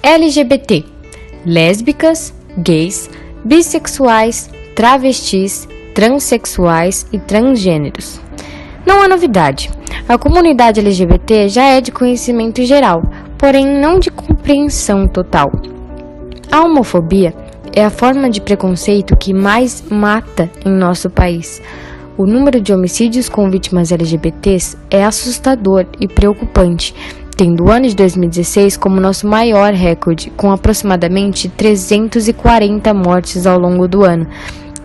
LGBT, lésbicas, gays, bissexuais, travestis, transexuais e transgêneros. Não há novidade. A comunidade LGBT já é de conhecimento geral, porém não de compreensão total. A homofobia é a forma de preconceito que mais mata em nosso país. O número de homicídios com vítimas LGBTs é assustador e preocupante, tendo o ano de 2016 como nosso maior recorde, com aproximadamente 340 mortes ao longo do ano,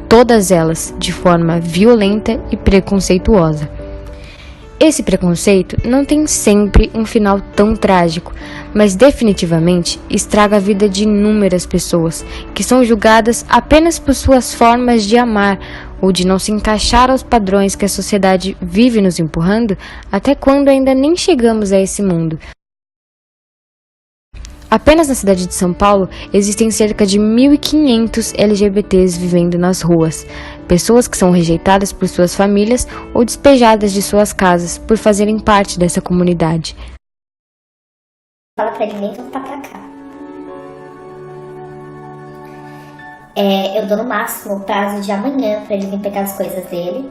todas elas de forma violenta e preconceituosa. Esse preconceito não tem sempre um final tão trágico, mas definitivamente estraga a vida de inúmeras pessoas que são julgadas apenas por suas formas de amar ou de não se encaixar aos padrões que a sociedade vive nos empurrando até quando ainda nem chegamos a esse mundo. Apenas na cidade de São Paulo existem cerca de 1.500 LGBTs vivendo nas ruas, pessoas que são rejeitadas por suas famílias ou despejadas de suas casas por fazerem parte dessa comunidade. Fala pra ele nem voltar pra cá. Eu dou no máximo o prazo de amanhã pra ele vir pegar as coisas dele,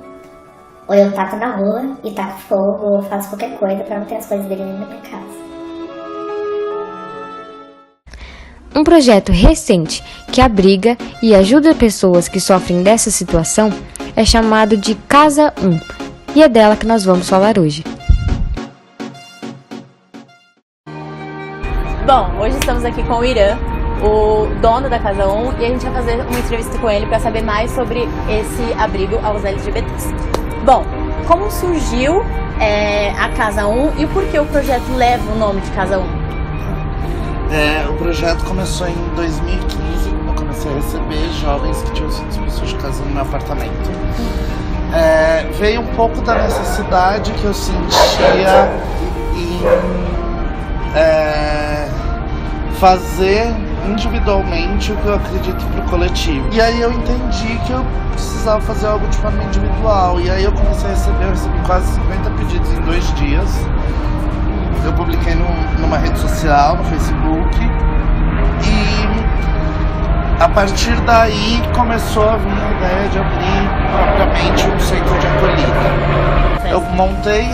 ou eu taco na rua e taco fogo, ou faço qualquer coisa pra não ter as coisas dele na minha casa. Um projeto recente que abriga e ajuda pessoas que sofrem dessa situação é chamado de Casa 1, e é dela que nós vamos falar hoje. Bom, hoje estamos aqui com o Irã, o dono da Casa 1, e a gente vai fazer uma entrevista com ele para saber mais sobre esse abrigo aos LGBTs. Bom, como surgiu a Casa 1 e por que o projeto leva o nome de Casa 1? O projeto começou em 2015, eu comecei a receber jovens que tinham sido expulsos de casa no meu apartamento. Veio um pouco da necessidade que eu sentia em fazer individualmente o que eu acredito pro coletivo. E aí eu entendi que eu precisava fazer algo de forma individual. E aí eu comecei a recebi quase 50 pedidos em 2 dias. Eu publiquei numa rede social, no Facebook, e a partir daí começou a vir a ideia de abrir propriamente um centro de acolhida. Eu montei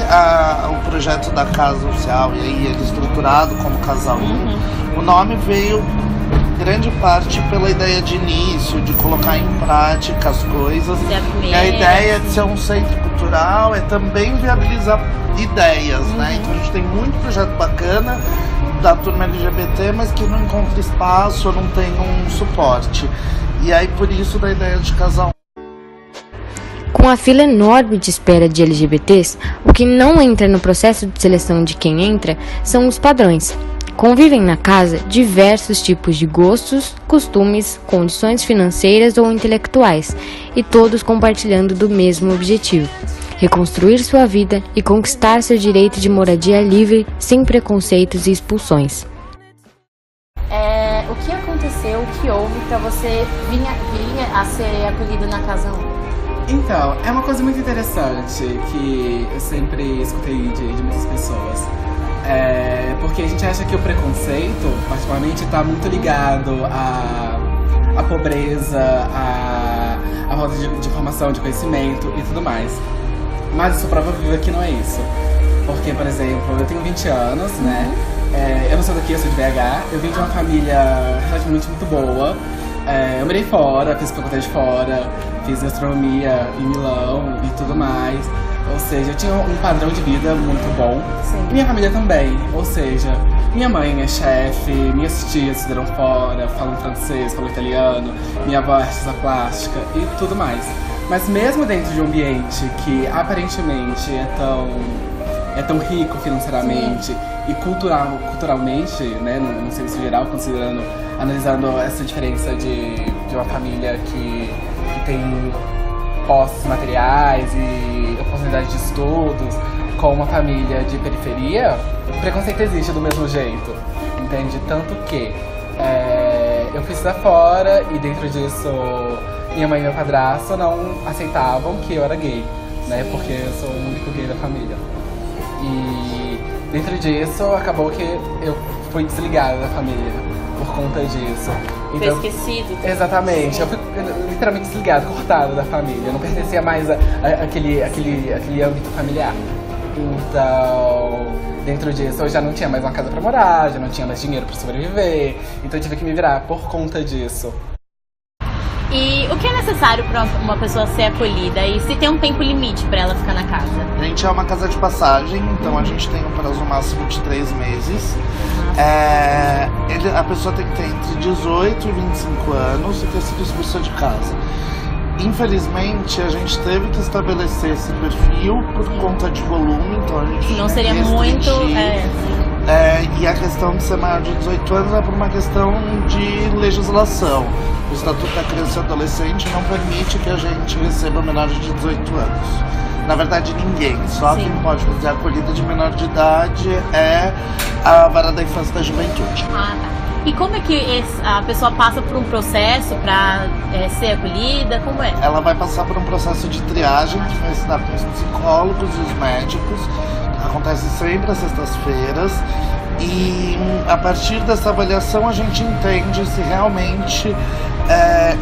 o projeto da Casa Social, e aí ele estruturado como Casa 1. O nome veio grande parte pela ideia de início, de colocar em prática as coisas. E a ideia de ser um centro cultural é também viabilizar ideias, né? Então a gente tem muito projeto bacana da turma LGBT, mas que não encontra espaço, não tem um suporte. E aí por isso da ideia de Casa 1. Com a fila enorme de espera de LGBTs, o que não entra no processo de seleção de quem entra são os padrões. Convivem na casa diversos tipos de gostos, costumes, condições financeiras ou intelectuais, e todos compartilhando do mesmo objetivo: reconstruir sua vida e conquistar seu direito de moradia livre, sem preconceitos e expulsões. O que aconteceu, o que houve para você vir a ser acolhido na Casa 1? Então, é uma coisa muito interessante que eu sempre escutei de muitas pessoas. Porque a gente acha que o preconceito, particularmente, está muito ligado à pobreza, à falta de informação, de conhecimento e tudo mais. Mas eu sou prova viva que não é isso. Porque, por exemplo, eu tenho 20 anos, né? Eu não sou daqui, eu sou de BH. Eu vim de uma família relativamente muito boa. Eu morei fora, fiz faculdade fora, fiz gastronomia em Milão e tudo mais. Ou seja, eu tinha um padrão de vida muito bom. Sim. E minha família também. Ou seja, minha mãe é chefe, minhas tias estudaram fora, falam francês, falam italiano, minha avó é artista plástica e tudo mais. Mas mesmo dentro de um ambiente que aparentemente é tão rico financeiramente, sim, e culturalmente, né, no senso geral, analisando essa diferença de uma família que tem posses materiais e oportunidade de estudos, com uma família de periferia, o preconceito existe do mesmo jeito, entende? Tanto que eu fui estudar fora e dentro disso minha mãe e meu padrasto não aceitavam que eu era gay, né? Porque eu sou o único gay da família. E dentro disso acabou que eu fui desligada da família. por conta disso. Foi esquecido. Exatamente. Eu fui literalmente desligado, cortado da família. Eu não pertencia mais àquele âmbito familiar. Então, dentro disso, eu já não tinha mais uma casa pra morar, já não tinha mais dinheiro pra sobreviver. Então eu tive que me virar por conta disso. E o que é necessário para uma pessoa ser acolhida? E se tem um tempo limite para ela ficar na casa? A gente é uma casa de passagem, então a gente tem um prazo máximo de 3 meses. A pessoa tem que ter entre 18 e 25 anos e ter sido expulsa de casa. Infelizmente, a gente teve que estabelecer esse perfil por conta de volume, então a gente não seria muito. E a questão de ser maior de 18 anos é por uma questão de legislação. O Estatuto da Criança e Adolescente não permite que a gente receba menores de 18 anos. Na verdade, ninguém. Só quem pode fazer a acolhida de menor de idade é a Vara da Infância e da Juventude. Ah, tá. E como é que a pessoa passa por um processo para ser acolhida? Como é? Ela vai passar por um processo de triagem que vai se dar com os psicólogos e os médicos. Acontece sempre às sextas-feiras. E a partir dessa avaliação a gente entende se realmente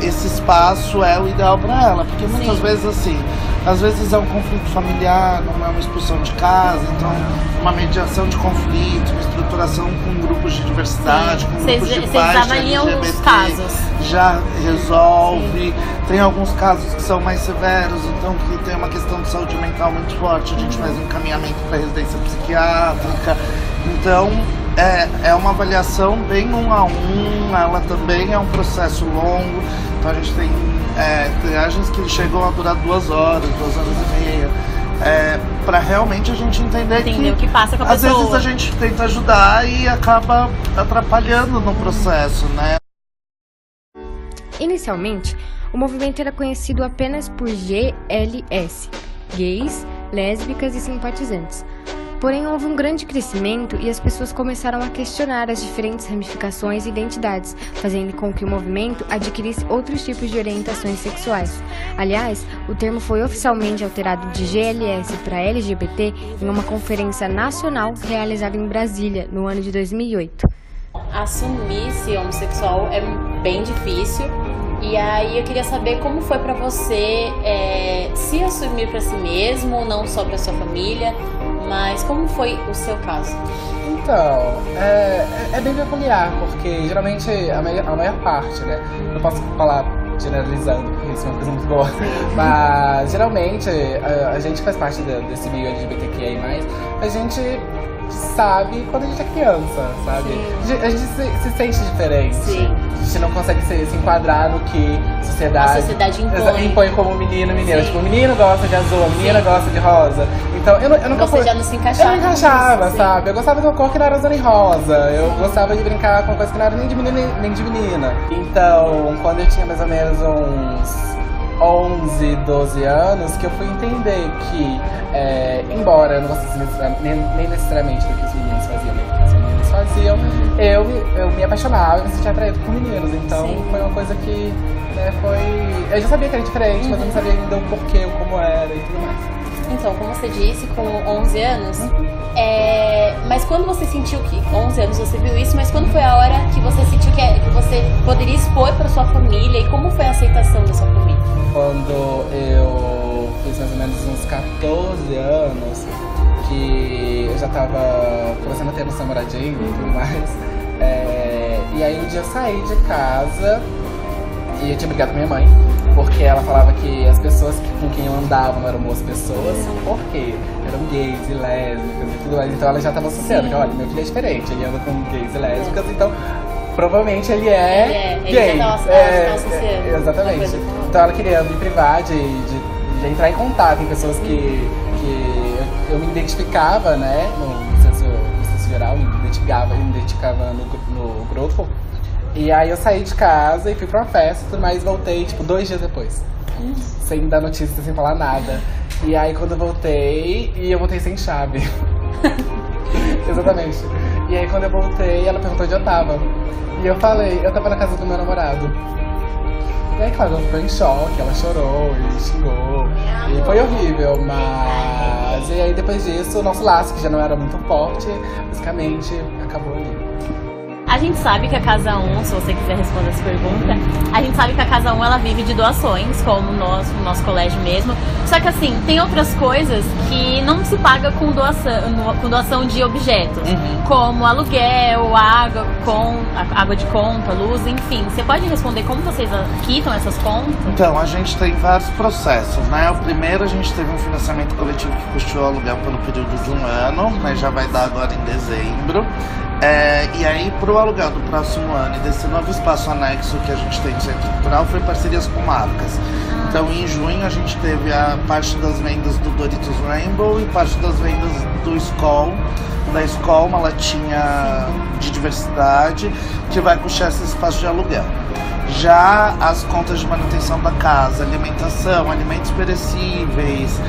esse espaço é o ideal para ela. Porque muitas vezes assim, às vezes é um conflito familiar, não é uma expulsão de casa, então uma mediação de conflito, uma estruturação com grupos de diversidade, com grupos de pais. Vocês avaliam os casos? Já resolve. Tem alguns casos que são mais severos, então que tem uma questão de saúde mental muito forte, a gente faz um encaminhamento para residência psiquiátrica. Então é uma avaliação bem 1 a 1, ela também é um processo longo, então a gente tem triagens que chegam a durar 2 horas, 2 horas e meia, para realmente a gente entender o que passa com a às pessoa. vezes a gente tenta ajudar e acaba atrapalhando no processo, né? Inicialmente, o movimento era conhecido apenas por GLS, gays, lésbicas e simpatizantes. Porém, houve um grande crescimento e as pessoas começaram a questionar as diferentes ramificações e identidades, fazendo com que o movimento adquirisse outros tipos de orientações sexuais. Aliás, o termo foi oficialmente alterado de GLS para LGBT em uma conferência nacional realizada em Brasília, no ano de 2008. Assumir-se homossexual é bem difícil. E aí eu queria saber como foi pra você se assumir pra si mesmo, não só pra sua família, mas como foi o seu caso? Então, é bem peculiar, porque geralmente a maior parte, né? Não posso falar generalizando, porque isso é uma coisa muito boa, mas geralmente a gente faz parte desse meio LGBTQI+, a gente sabe quando a gente é criança, sabe? A gente se sente diferente. Sim. A gente não consegue se enquadrar no que a sociedade impõe como menino e menina. Sim. Tipo, o menino gosta de azul, a menina gosta de rosa. Então eu nunca Você já não se encaixava. Eu não encaixava, nisso, sabe? Eu gostava de uma cor que não era azul nem rosa. Eu gostava de brincar com uma coisa que não era nem de menino nem de menina. Então, quando eu tinha mais ou menos uns 11, 12 anos, que eu fui entender que, embora eu não gostasse nem necessariamente do que os meninos faziam, nem do que as meninas faziam, eu me apaixonava e me sentia atraído por meninos. Então foi uma coisa que foi... Eu já sabia que era diferente, mas eu não sabia ainda o porquê, o como era e tudo mais. Então, como você disse, com 11 anos, mas quando você sentiu que... 11 anos você viu isso, mas quando foi a hora que você sentiu que você poderia expor para sua família e como foi a aceitação da sua família? Quando eu fiz mais ou menos uns 14 anos, que eu já tava começando a ter nosso namoradinho e tudo mais, e aí um dia eu saí de casa e eu tinha brigado com minha mãe, porque ela falava que as pessoas com quem eu andava não eram boas pessoas, porque eram gays e lésbicas e tudo mais. Então ela já estava associando que, olha, meu filho é diferente, ele anda com gays e lésbicas, então provavelmente ele é gay. Ele já tava associando. Exatamente. Então ela queria me privar de entrar em contato em pessoas que eu me identificava, né, no senso geral, me identificava no grupo. E aí eu saí de casa e fui pra uma festa e tudo mais, voltei, tipo, 2 dias depois. Sem dar notícia, sem falar nada. E aí quando eu voltei sem chave. Exatamente. E aí quando eu voltei, ela perguntou onde eu tava. E eu falei, eu tava na casa do meu namorado. E aí, claro, ela ficou em choque, ela chorou e xingou. E foi horrível, mas... E aí depois disso, o nosso laço, que já não era muito forte, basicamente acabou ali. A gente sabe que a Casa 1, se você quiser responder essa pergunta, a gente sabe que a Casa 1 ela vive de doações, como o nosso colégio mesmo. Só que assim, tem outras coisas que não se paga com doação de objetos, como aluguel, água de conta, luz, enfim. Você pode responder como vocês quitam essas contas? Então, a gente tem vários processos, né? O primeiro, a gente teve um financiamento coletivo que custeou o aluguel pelo período de 1 ano, mas já vai dar agora em dezembro. E aí, para o aluguel do próximo ano e desse novo espaço anexo que a gente tem no Centro Cultural, foi parcerias com marcas. Então, em junho, a gente teve a parte das vendas do Doritos Rainbow e parte das vendas do Skol. Da Skol, uma latinha de diversidade, que vai custear esse espaço de aluguel. Já as contas de manutenção da casa, alimentação, alimentos perecíveis,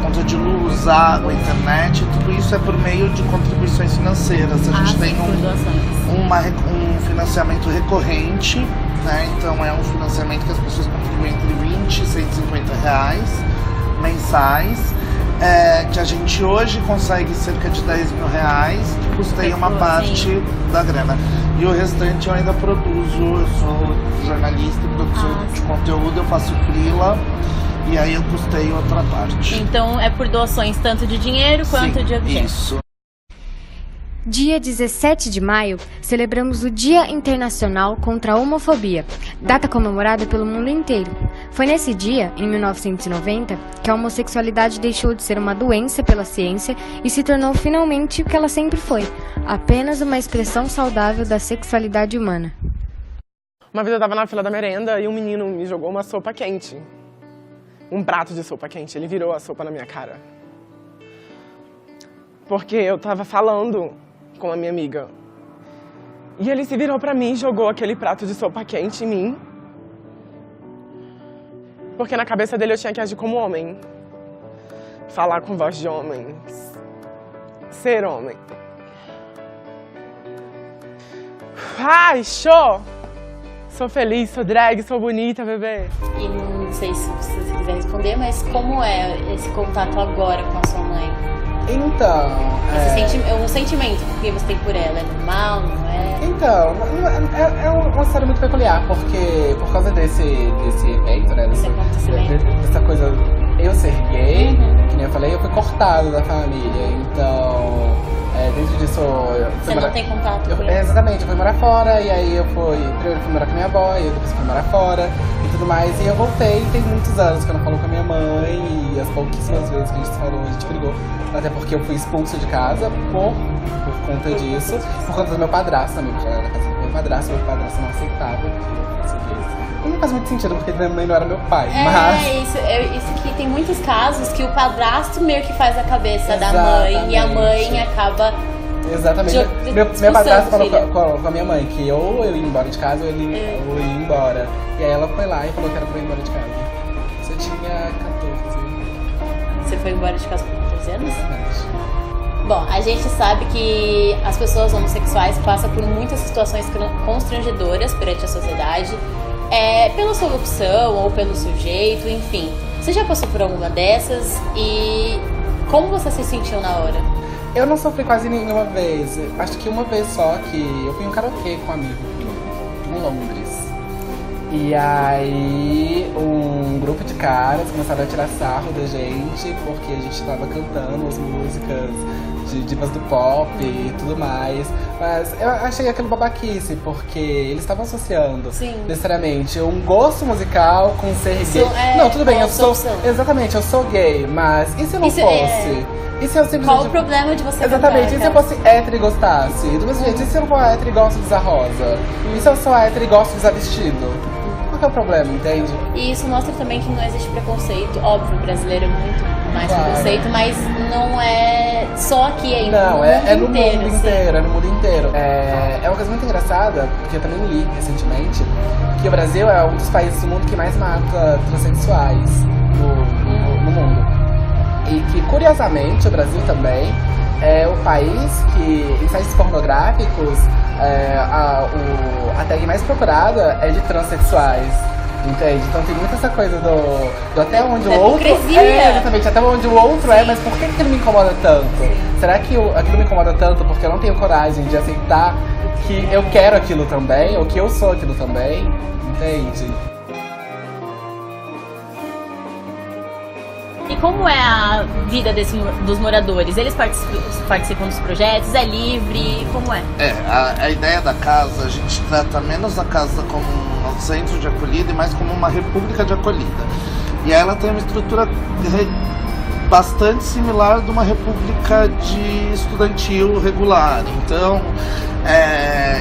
conta de luz, água, internet, tudo isso é por meio de contribuições financeiras. A gente tem um financiamento recorrente, né? Então é um financiamento que as pessoas contribuem entre 20 e 150 reais mensais. Que a gente hoje consegue cerca de 10 mil reais, que custeia uma parte da grana. E o restante eu ainda produzo, eu sou jornalista e produtor de conteúdo, eu faço freela e aí eu custeio outra parte. Então é por doações tanto de dinheiro quanto de objetos. Isso. Dia 17 de maio, celebramos o Dia Internacional contra a Homofobia, data comemorada pelo mundo inteiro. Foi nesse dia, em 1990, que a homossexualidade deixou de ser uma doença pela ciência e se tornou finalmente o que ela sempre foi, apenas uma expressão saudável da sexualidade humana. Uma vez eu estava na fila da merenda e um menino me jogou uma sopa quente. Um prato de sopa quente, ele virou a sopa na minha cara. Porque eu estava falando com a minha amiga. E ele se virou pra mim e jogou aquele prato de sopa quente em mim. Porque na cabeça dele eu tinha que agir como homem. Falar com voz de homem. Ser homem. Ai, show! Sou feliz, sou drag, sou bonita, bebê. E não sei se você quiser responder, mas como é esse contato agora com a sua mãe? Então, o sentimento que você tem por ela é normal, não é? Então, é uma história muito peculiar, porque por causa desse evento, né? Dessa coisa, eu ser gay, que nem eu falei, eu fui cortado da família. Então, dentro disso... Você não tem contato com ele? Exatamente, eu fui morar fora, e aí primeiro eu fui morar com minha avó, e depois fui morar fora e tudo mais. E eu voltei, tem muitos anos que eu não falo com a minha mãe, e as pouquíssimas vezes que a gente falou, a gente brigou. Até porque eu fui expulso de casa por conta disso, por conta do meu padrasto também, porque eu era casado com meu padrasto não aceitava. Não faz muito sentido, porque minha mãe não era meu pai, mas... Isso que tem muitos casos que o padrasto meio que faz a cabeça da mãe, e a mãe acaba... Exatamente. Meu padrasto falou com a minha mãe que ou eu ia embora de casa ou eu ia embora. E aí ela foi lá e falou que era pra eu ir embora de casa. Você tinha 14. Você foi embora de casa com 14 anos? Bom, a gente sabe que as pessoas homossexuais passam por muitas situações constrangedoras perante a sociedade, pela sua opção ou pelo seu jeito, enfim. Você já passou por alguma dessas e como você se sentiu na hora? Eu não sofri quase nenhuma vez. Acho que uma vez só que eu fui em um karaokê com um amigo em Londres. E aí um grupo de caras começaram a tirar sarro da gente porque a gente tava cantando as músicas de divas do pop e tudo mais. Mas eu achei aquilo babaquice, porque eles estavam associando necessariamente um gosto musical com ser gay. Não, tudo bem, eu sou... Exatamente, eu sou gay, mas e se eu não fosse? E se eu simplesmente... Qual o problema de você Exatamente, cantar, e se eu fosse hétero e gostasse? Do mesmo jeito, e se eu for hétero e gosto de usar rosa? E se eu sou hétero e gosto de usar vestido? Qual que é o problema, entende? E isso mostra também que não existe preconceito. Óbvio, o brasileiro é muito mais preconceito, mas não é só aqui ainda. Não, é no mundo inteiro, é no mundo inteiro. É uma coisa muito engraçada, porque eu também li recentemente, que o Brasil é um dos países do mundo que mais mata transexuais no mundo. E que, curiosamente, o Brasil também é o país que, em sites pornográficos, a tag mais procurada é de transexuais. Entende? Então tem muito essa coisa do até onde Da o outro. hipocrisia. Exatamente, até onde o outro é, mas por que aquilo me incomoda tanto? Será que aquilo me incomoda tanto porque eu não tenho coragem de aceitar que eu quero aquilo também, ou que eu sou aquilo também? Entende? E como é a vida dos moradores? Eles participam dos projetos? É livre? Como é? A ideia da casa, a gente trata menos a casa como um centro de acolhida e mais como uma república de acolhida. E ela tem uma estrutura bastante similar de uma república de estudantil regular. Então,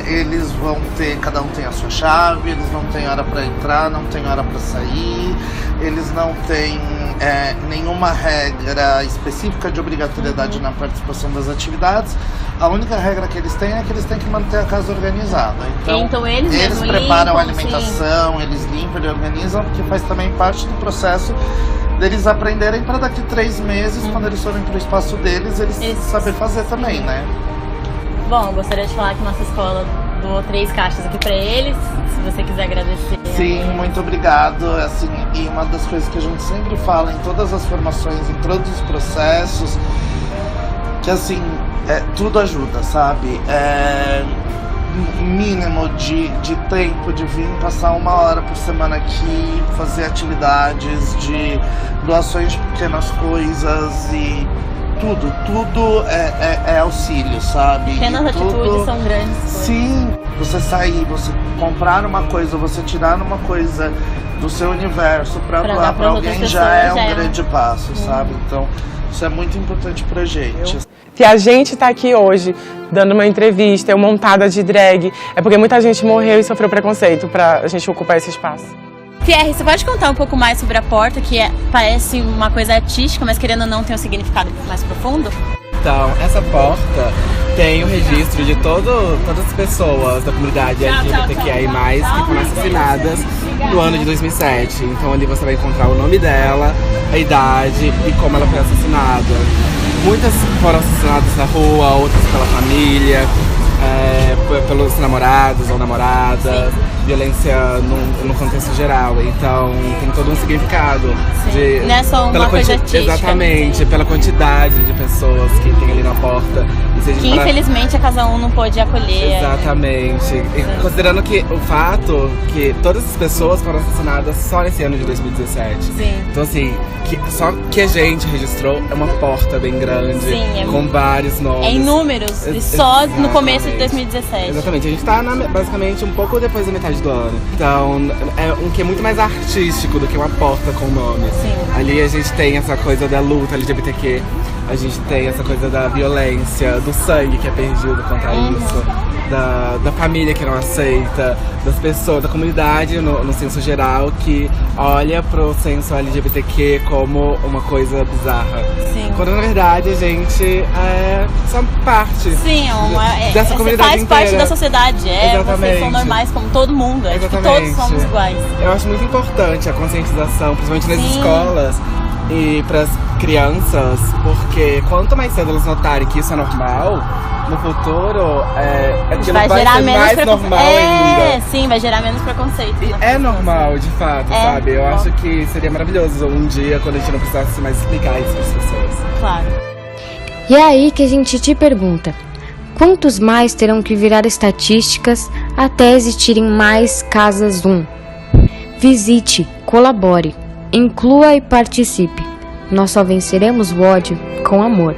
eles vão ter, cada um tem a sua chave, eles não têm hora para entrar, não tem hora para sair, eles não têm nenhuma regra específica de obrigatoriedade na participação das atividades. A única regra que eles têm é que eles têm que manter a casa organizada. Então eles preparam a alimentação, sim. Eles limpam e organizam, porque faz também parte do processo deles aprenderem para daqui 3 meses, quando eles forem para o espaço deles, eles saberem fazer também, né? Bom, eu gostaria de falar que nossa escola doou 3 caixas aqui para eles, se você quiser agradecer. Sim, muito obrigado. Assim, e uma das coisas que a gente sempre fala em todas as formações, em todos os processos, que assim, tudo ajuda, sabe? Mínimo de tempo de vir passar 1 hora por semana aqui, fazer atividades de doações de pequenas coisas e tudo é auxílio, sabe? Pequenas atitudes são grandes coisas. Sim, você sair, você comprar uma coisa, você tirar uma coisa do seu universo pra doar pra alguém já é um grande passo, sabe? Então, isso é muito importante pra gente. Se a gente tá aqui hoje dando uma entrevista, eu montada de drag, é porque muita gente morreu e sofreu preconceito pra gente ocupar esse espaço. Pierre, você pode contar um pouco mais sobre a porta, que parece uma coisa artística, mas querendo ou não tem um significado mais profundo? Então, essa porta tem o registro de todas as pessoas da comunidade LGBTQI+, que foram assassinadas no ano de 2007. Então ali você vai encontrar o nome dela, a idade e como ela foi assassinada. Muitas foram assassinadas na rua, outras pela família, pelos namorados ou namoradas, violência no contexto geral. Então tem todo um significado. Não é só uma coisa artística. Exatamente, pela quantidade de pessoas que tem ali na porta. Que infelizmente a Casa 1 não pôde acolher. Exatamente. E considerando que o fato que todas as pessoas foram assassinadas só nesse ano de 2017. Sim. Então assim, só que a gente registrou é uma porta bem grande. Sim, com vários nomes. É em números, só no começo de 2017. Exatamente, a gente tá basicamente um pouco depois da metade do ano. Então é um que é muito mais artístico do que uma porta com nome. Sim. Ali a gente tem essa coisa da luta LGBTQ, a gente tem essa coisa da violência, do sangue que é perdido contra isso, da família que não aceita, das pessoas, da comunidade no senso geral que olha pro senso LGBTQ como uma coisa bizarra. Sim. Quando na verdade a gente é só parte dessa comunidade faz inteira. Parte da sociedade, vocês são normais como todo mundo, que todos somos iguais. Eu acho muito importante a conscientização, principalmente nas escolas e pras crianças, porque quanto mais cedo elas notarem que isso é normal, no futuro aquilo vai gerar ser mais normal ainda. Sim, vai gerar menos preconceito. E é normal, de fato, sabe? Eu acho que seria maravilhoso um dia quando a gente não precisasse mais explicar isso para as pessoas. Claro. E é aí que a gente te pergunta: quantos mais terão que virar estatísticas até existirem mais Casas 1? Visite, colabore, inclua e participe. Nós só venceremos o ódio com amor.